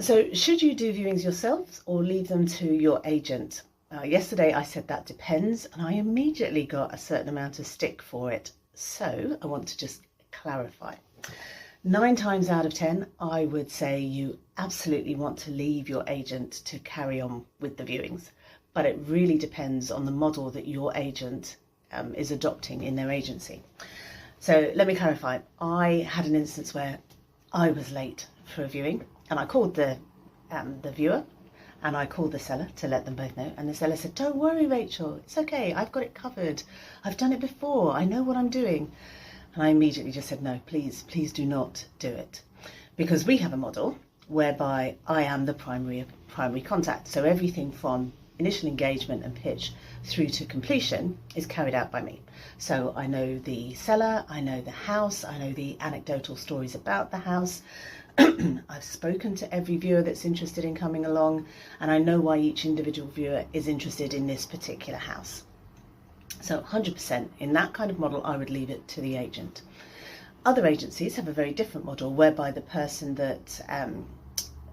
So should you do viewings yourselves or leave them to your agent? Yesterday I said that depends, and I immediately got a certain amount of stick for it. So I want to just clarify. 9 times out of 10, I would say you absolutely want to leave your agent to carry on with the viewings. But it really depends on the model that your agent is adopting in their agency. So let me clarify. I had an instance where I was late for a viewing, and I called the viewer and I called the seller to let them both know. And the seller said, "Don't worry, Rachel, it's okay. I've got it covered. I've done it before. I know what I'm doing." And I immediately just said, "No, please do not do it." Because we have a model whereby I am the primary contact. So everything from initial engagement and pitch through to completion is carried out by me. So I know the seller, I know the house, I know the anecdotal stories about the house. I've spoken to every viewer that's interested in coming along, and I know why each individual viewer is interested in this particular house. So 100% in that kind of model, I would leave it to the agent. Other agencies have a very different model whereby the person that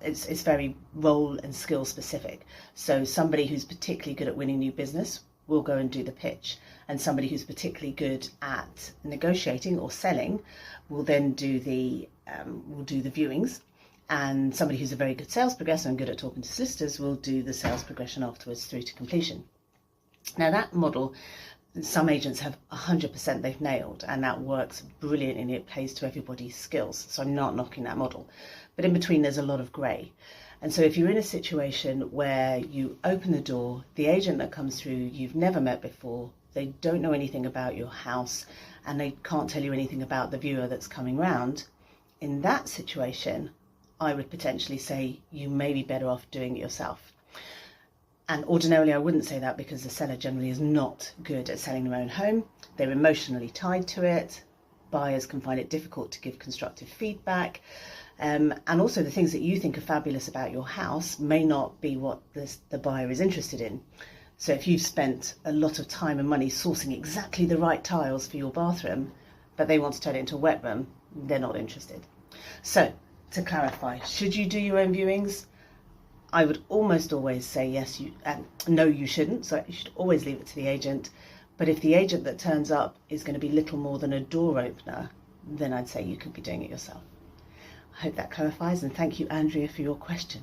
it's very role and skill specific. So somebody who's particularly good at winning new business will go and do the pitch, and somebody who's particularly good at negotiating or selling will then do the viewings, and somebody who's a very good sales progressor and good at talking to solicitors will do the sales progression afterwards through to completion. Now that model, some agents have 100% they've nailed, and that works brilliantly and it plays to everybody's skills. So I'm not knocking that model. But in between there's a lot of grey. And so if you're in a situation where you open the door, the agent that comes through you've never met before, they don't know anything about your house, and they can't tell you anything about the viewer that's coming round, in that situation I would potentially say you may be better off doing it yourself. And ordinarily I wouldn't say that, because the seller generally is not good at selling their own home. They're emotionally tied to it. Buyers can find it difficult to give constructive feedback. And also the things that you think are fabulous about your house may not be what the buyer is interested in. So if you've spent a lot of time and money sourcing exactly the right tiles for your bathroom, but they want to turn it into a wet room, they're not interested. So to clarify, should you do your own viewings? I would almost always say yes, no, you shouldn't. So you should always leave it to the agent. But if the agent that turns up is going to be little more than a door opener, then I'd say you could be doing it yourself. I hope that clarifies, and thank you, Andrea, for your question.